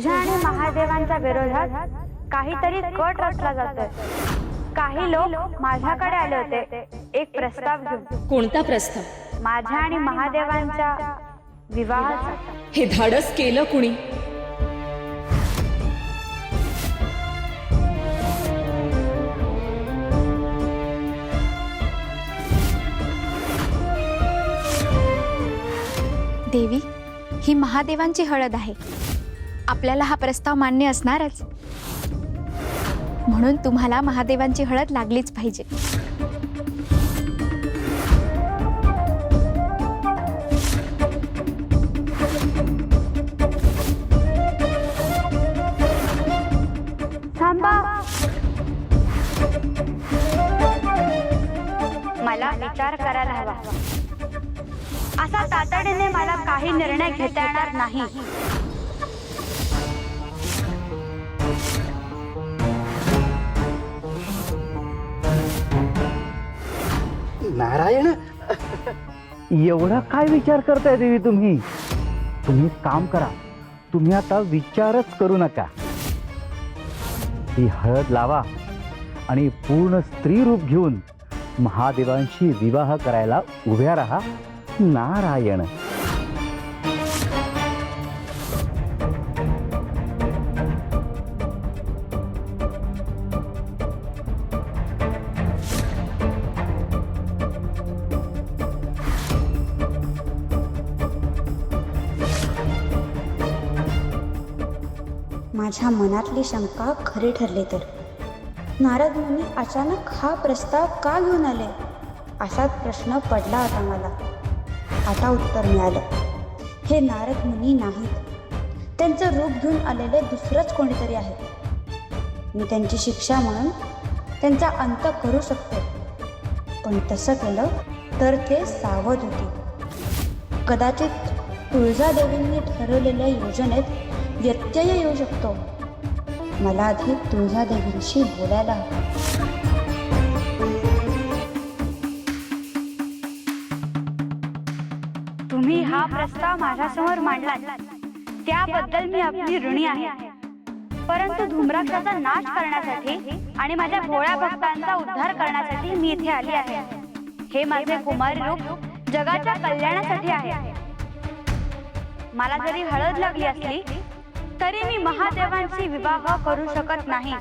तुझ्या आणि महादेवांच्या विरोधात काहीतरी कट रचला जातोय। काही लोक माझ्याकडे आले होते एक प्रस्ताव घेऊन। कोणता प्रस्ताव? माझ्या आणि महादेवांच्या विवाहाचा। हे धाडस केलं कुणी? देवी, ही महादेवांची हळद आहे। आपल्याला हा प्रस्ताव मान्य असणारच, म्हणून तुम्हाला महादेवांची हळद लागलीच पाहिजे। थांबा, मला विचार करायला हवा। असा तातडीने मला काही निर्णय घेता येणार नाही। नारायण, एवढा काय विचार करताय देवी तुम्ही? तुम्ही काम करा, तुम्ही आता विचारच करू नका। ती हळद लावा आणि पूर्ण स्त्री रूप घेऊन महादेवांशी विवाह करायला उभ्या राहा। नारायण, माझ्या मनातली शंका खरी ठरली तर नारद मुनी अचानक हा प्रस्ताव का घेऊन आले, असाच प्रश्न पडला होता मला। आता उत्तर मिळालं, हे नारद मुनी नाहीत, त्यांचं रूप घेऊन आलेले दुसरंच कोणीतरी आहे। मी त्यांची शिक्षा म्हणून त्यांचा अंत करू शकते, पण तसं केलं तर ते सावध होते। कदाचित तुळजादेवींनी ठरवलेल्या योजनेत व्यत्यय येऊ शकतो। मला आधी तुळजादेवींशी बोलायला हवं। तुम्ही हा प्रस्ताव माझ्यासमोर मांडला, त्याबद्दल मी आपली ऋणी आहे। परंतु धूम्राक्षाचा नाश करण्यासाठी आणि माझ्या भोळ्या भक्तांचा उद्धार करण्यासाठी मी इथे आली आहे। हे माझे कुमारी रूप जगाच्या कल्याणासाठी आहे। मला जरी हळद लागली असली तरी मी महादेवांशी विवाह करू शकत नाही।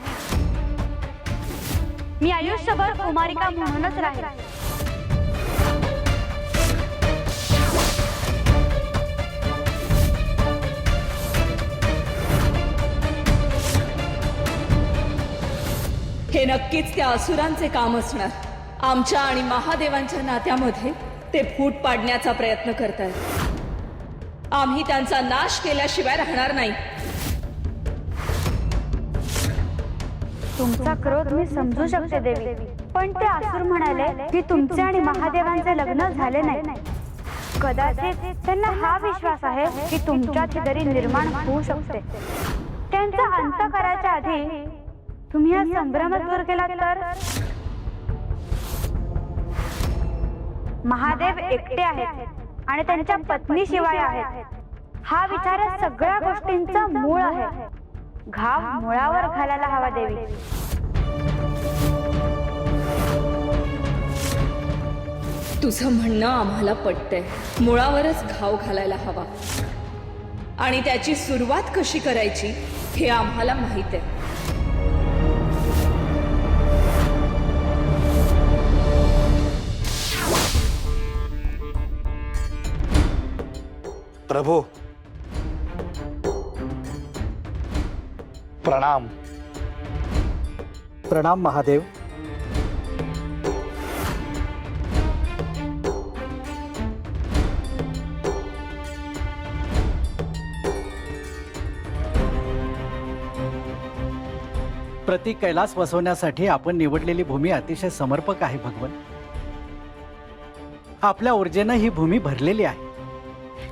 मी आयुष्यभर कुमारिका म्हणूनच राहील। हे नक्कीच त्या असुरांचे काम असणार। आमच्या आणि महादेवांच्या नात्यामध्ये ते फूट पाडण्याचा प्रयत्न करतात। आम्ही त्यांचा नाश केल्याशिवाय राहणार नाही। तुमचा क्रोध मी समजू शकते देवी, पण ते असुर म्हणाले की तुमचे आणि महादेवांचे लग्न झाले नाही। कदाचित त्यांना हा विश्वास आहे की तुमच्यात ही दरी निर्माण होऊ शकते। त्यांचा अंत करायच्या आधी तुम्ही हा संभ्रम दूर केला तर? महादेव एकटे आहेत आणि त्यांच्या पत्नी शिवाय आहेत। हा विचार सगळ्या गोष्टींचा मूळ आहे। घाव मुळावर घालायला हवा देवी। तुझं म्हणणं आम्हाला पटतंय। मुळावरच घाव घालायला हवा आणि त्याची सुरुवात कशी करायची हे आम्हाला माहित आहे। प्रभू, प्रणाम। प्रणाम महादेव। प्रति कैलास वसवण्यासाठी आपण निवडलेली भूमी अतिशय समर्पक आहे भगवन। आपल्या ऊर्जेनं ही भूमी भरलेली आहे।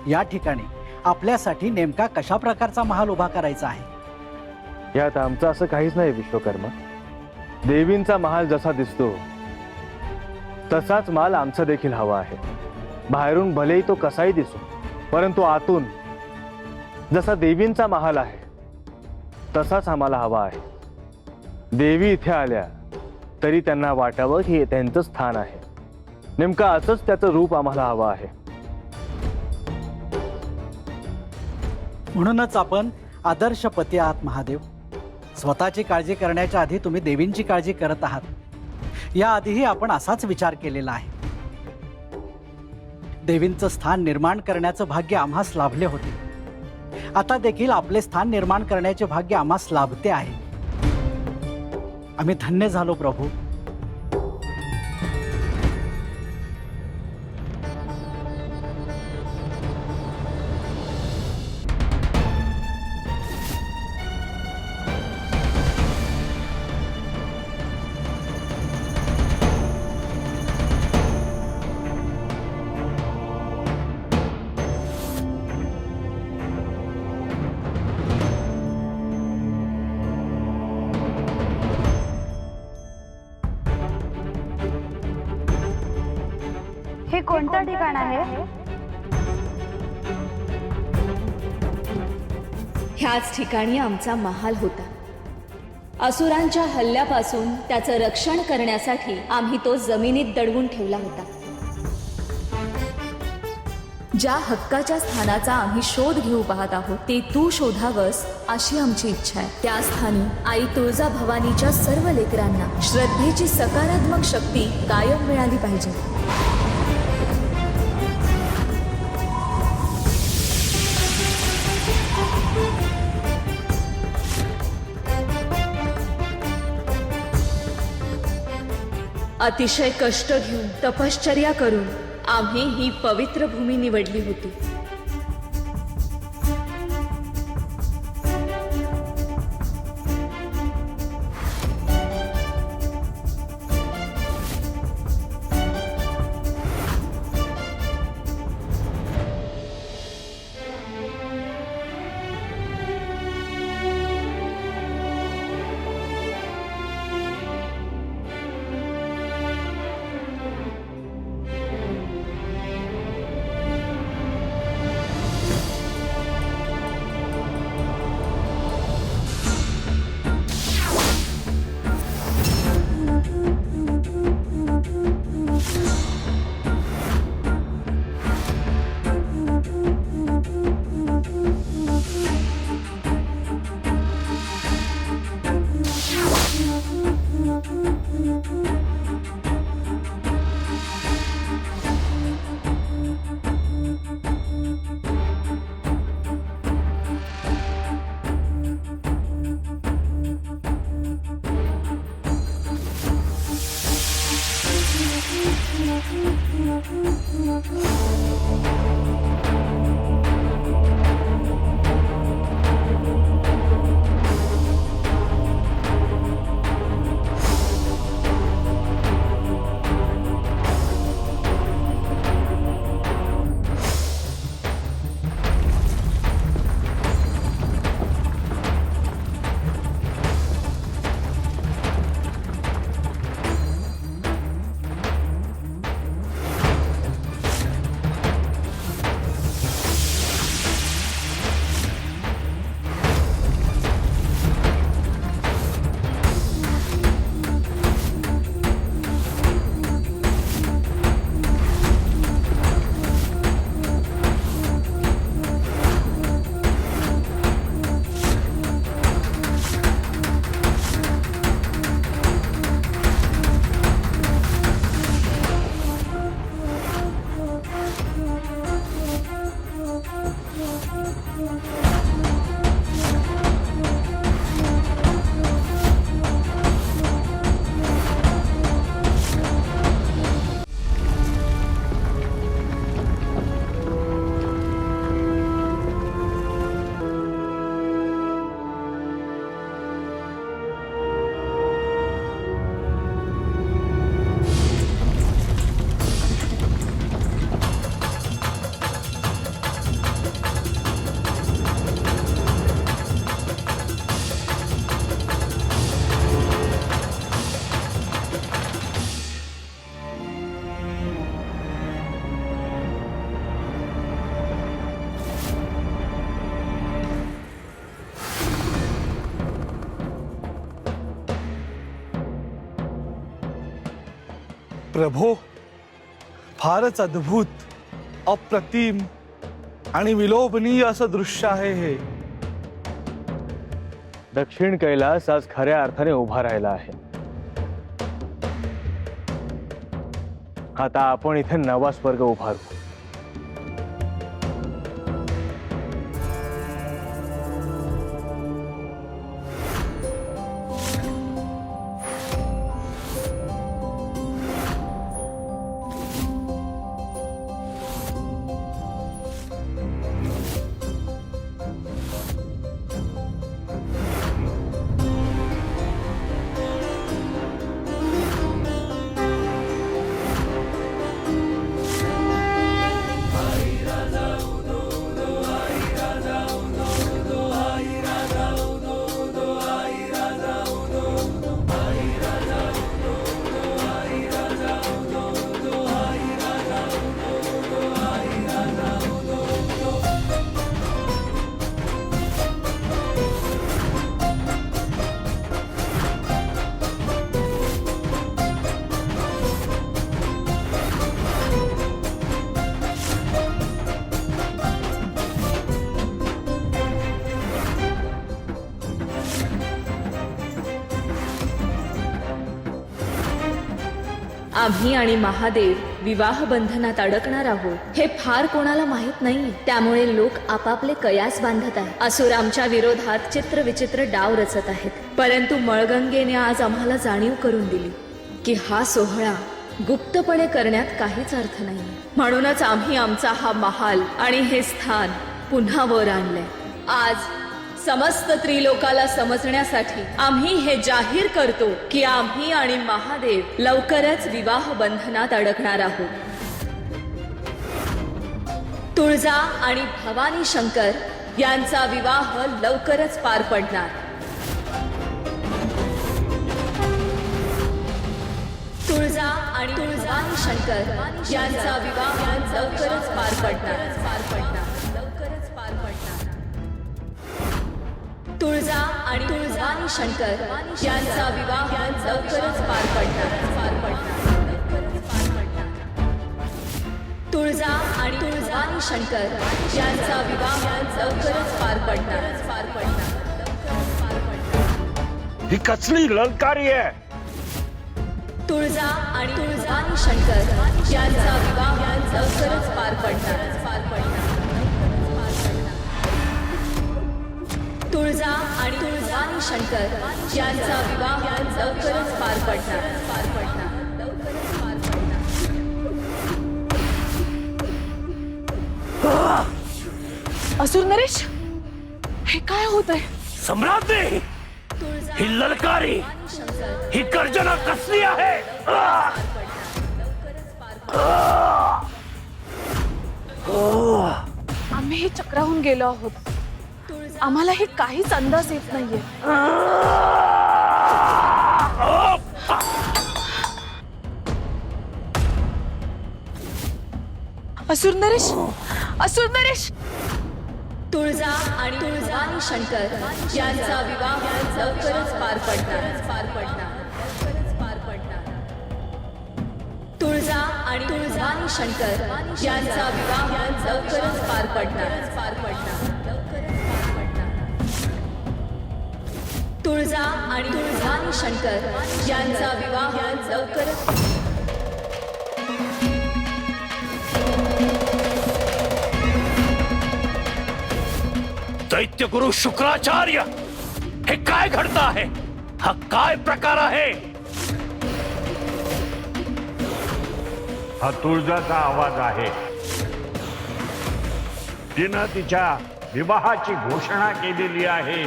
या ठिकाणी आपल्यासाठी नेमका कशा प्रकारचा महाल उभा करायचा आहे? यात आमचं असं काहीच नाही विश्वकर्मा। देवींचा महाल जसा दिसतो तसाच माल आमचा देखील हवा आहे। बाहेरून भलेही तो कसाही दिसो, परंतु आतून जसा देवींचा महाल आहे तसाच आम्हाला हवा आहे. देवी इथे आल्या तरी त्यांना वाटावं की हे त्यांचं स्थान आहे. नेमकं असंच त्याचं रूप आम्हाला हवं आहे. म्हणूनच आपण आदर्श पती आहात महादेव. स्वतःची काळजी करण्याच्या आधी तुम्ही देवींची काळजी करत आहात. याआधीही आपण असाच विचार केलेला आहे. देवींचं स्थान निर्माण करण्याचं भाग्य आम्हास लाभले होते. आता देखील आपले स्थान निर्माण करण्याचे भाग्य आम्हास लाभते आहे. आम्ही धन्य झालो प्रभू. हे कोणतं ठिकाण आहे? ह्याच ठिकाणी आमचा महाल होता. असुरांच्या हल्ल्यापासून त्याचं रक्षण करण्यासाठी आम्ही तो जमिनीत दडवून ठेवला होता. ज्या हक्काच्या स्थानाचा आम्ही शोध घेऊ पाहत आहोत ते तू शोधावस अशी आमची इच्छा आहे. त्या स्थानी आई तुळजा भवानीच्या सर्व लेकरांना श्रद्धेची सकारात्मक शक्ती कायम मिळाली पाहिजे. अतिशय कष्ट घेऊन तपश्चर्या करून आम्ही ही पवित्र भूमी निवडली होती. प्रभो, फारच अद्भुत, अप्रतिम आणि विलोभनीय असं दृश्य आहे हे. दक्षिण कैलास आज खऱ्या अर्थाने उभा राहिला आहे. आता आपण इथे नवा स्वर्ग उभारू. आम्ही आणि महादेव विवाह बंधनात अडकणार आहोत हे फार कोणाला माहित नाही. त्यामुळे लोक आपापले कयास बांधत आहेत. असुर आमच्या विरोधात चित्र विचित्र डाव रचत आहेत. परंतु मळगंगेने आज आम्हाला जाणीव करून दिली की हा सोहळा गुप्तपणे करण्यात काहीच अर्थ नाही. म्हणूनच आम्ही आमचा हा महाल आणि हे स्थान पुन्हा वर आणलंय. आज समस्त त्रिलोकाला समजण्यासाठी आम्ही हे जाहीर करतो की आम्ही आणि महादेव लवकरच विवाह बंधनात अडकणार आहोत. तुळजा आणि भवानी शंकर यांचा विवाह लवकरच पार पडणार. तुळजा आणि भवानी शंकर यांचा विवाह लवकरच पार पडणार. लवकरच पार पडणार. तुळजा आणि भवानी शंकर यांचा विवाह लवकरच पार पडणार. तुळजा आणि भवानी शंकर यांचा विवाह लवकरच पार पडणार. ही कसली ललकारी आहे. तुळजा आणि भवानी शंकर यांचा विवाह लवकरच पार पडणार. तुळजा आणि भवानी शंकर यांचा विवाह लवकरच पार पडणार. असुर नरेश, हे काय होत आहे? सम्राज्ञी, ही ललकारी, ही गर्जना कसली आहे. आम्ही हे चक्राहून गेलो आहोत. आम्हाला हे काहीच अंदाज येत नाहीये. असुर नरेश, असुर नरेश. तुळजा आणि भवानी शंकर यांचा विवाह लवकरच पार पडणार. तुळजा आणि भवानी शंकर यांचा विवाह लवकरच पार पडणार. तुळजा आणि भवानी शंकर यांचा विवाह लवकरच. दैत्यगुरु शुक्राचार्य, हे काय घडतं आहे. हा काय प्रकार आहे. हा तुळजाचा आवाज आहे. तिनं तिच्या विवाहाची घोषणा केलेली आहे.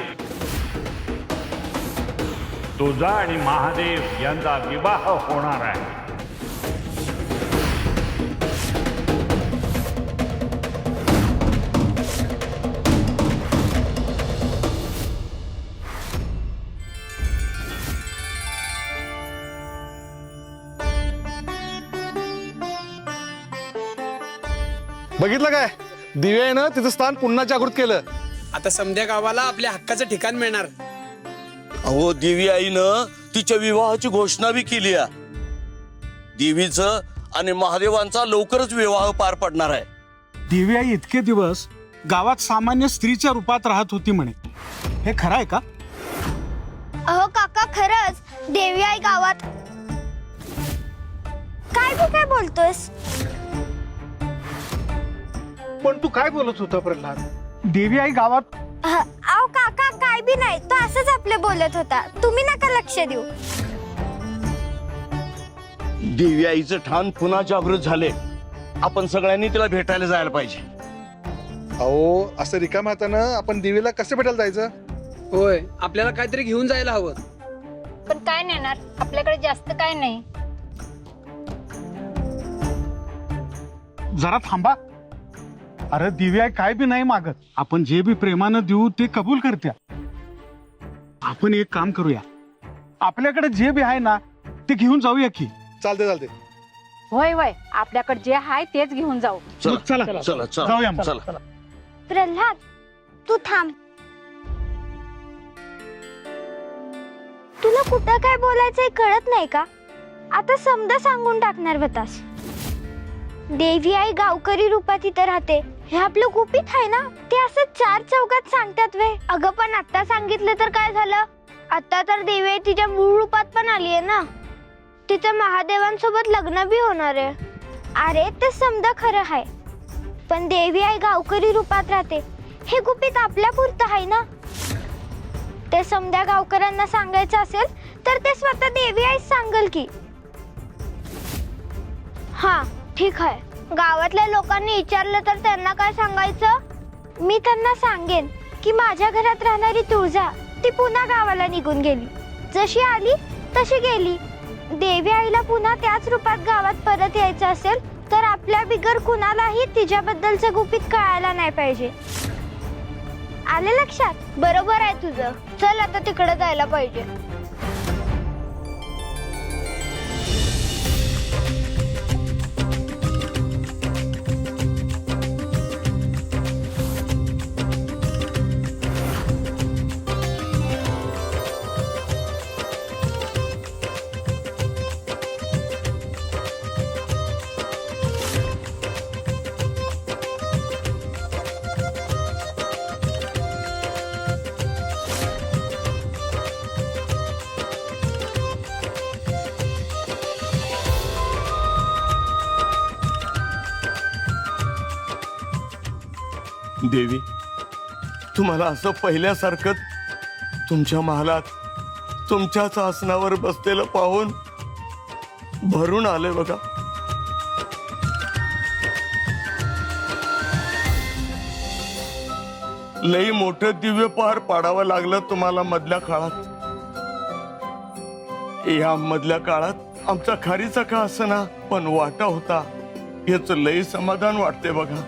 तुळजा आणि महादेव यांचा विवाह होणार आहे. बघितलं काय, दिव्यानं तिचं स्थान पुन्हा जागृत केलं. आता समध्या गावाला आपल्या हक्काचं ठिकाण मिळणार. अहो, देवी आईनं तिच्या विवाहाची घोषणा बी केली आहे. देवीचं आणि महादेवांचा लवकरच विवाह पार पडणार आहे. देवी आई इतके दिवस गावात सामान्य स्त्रीच्या रूपात राहत होती म्हणे, हे खरं आहे का? अहो काका, खरंच देवी आई गावात. काय बोलतोस? पण तू काय बोलत होता प्रल्हाद? देवी आई गावात अहो काका, काय बी नाही, तो असंच आपले बोलत होता, तुम्ही नका लक्ष देऊ. देवी आईचं ठाण पुन्हा जागृत झाले. आपण सगळ्यांनी तिला भेटायला जायला पाहिजे. अहो असं रिकाम्या हातानं आपण देवीला कसं भेटायला जायचं? होय, आपल्याला काहीतरी घेऊन जायला हवं. पण काय नेणार, आपल्याकडे जास्त काय नाही. जरा थांबा. अरे देवी आई काय बी नाही मागत, आपण जे बी प्रेमानं देऊ ते कबूल करत्या. आपण एक काम करूया, आपल्याकडे जे बी आहे ना ते घेऊन जाऊया की. चालते चालते. होय होय, आपल्याकडे जे आहे तेच घेऊन जाऊ. चला चला चला जाऊया मग. चला. प्रल्हाद, तू थांब. तुला कुठं काय बोलायचंय कळत नाही का? आता समजा सांगून टाकणार होतास. देवी आई गावकरी रूपात इथं राहते हे आपलं गुपित आहे ना, ते असं 4 चौकात सांगतात वे. अगं पण आता सांगितलं तर काय झालं? आता तर देवी आई तिच्या मूळ रूपात पण आली आहे ना, तिचं महादेवांसोबत लग्न बी होणार आहे. अरे ते समजा खरं आहे, पण देवी आई गावकरी रूपात राहते हे गुपित आपल्या पुरतं आहे ना. ते समध्या गावकऱ्यांना सांगायचं असेल तर ते स्वतः देवी आई सांगल की. हा ठीक आहे, गावातल्या लोकांनी विचारलं तर त्यांना काय सांगायचं? मी त्यांना सांगेन की माझ्या घरात राहणारी तुळजा ती पुन्हा गावाला निघून गेली, जशी आली तशी गेली. देवी आईला पुन्हा त्याच रूपात गावात परत यायचं असेल तर आपल्या बिगर कुणालाही तिच्याबद्दलचं गुपित कळायला नाही पाहिजे. आले लक्षात? बरोबर आहे तुझं. चल आता तिकडे जायला पाहिजे. देवी, तुम्हाला असं पहिल्यासारखं तुमच्या महालात तुमच्याच आसनावर बसलेलं पाहून भरून आले बघा. लई मोठं दिव्य पार पाडावं लागलं तुम्हाला मधल्या काळात. या मधल्या काळात आमचा खारीचा का असना पण वाटा होता, हेच लई समाधान वाटते बघा.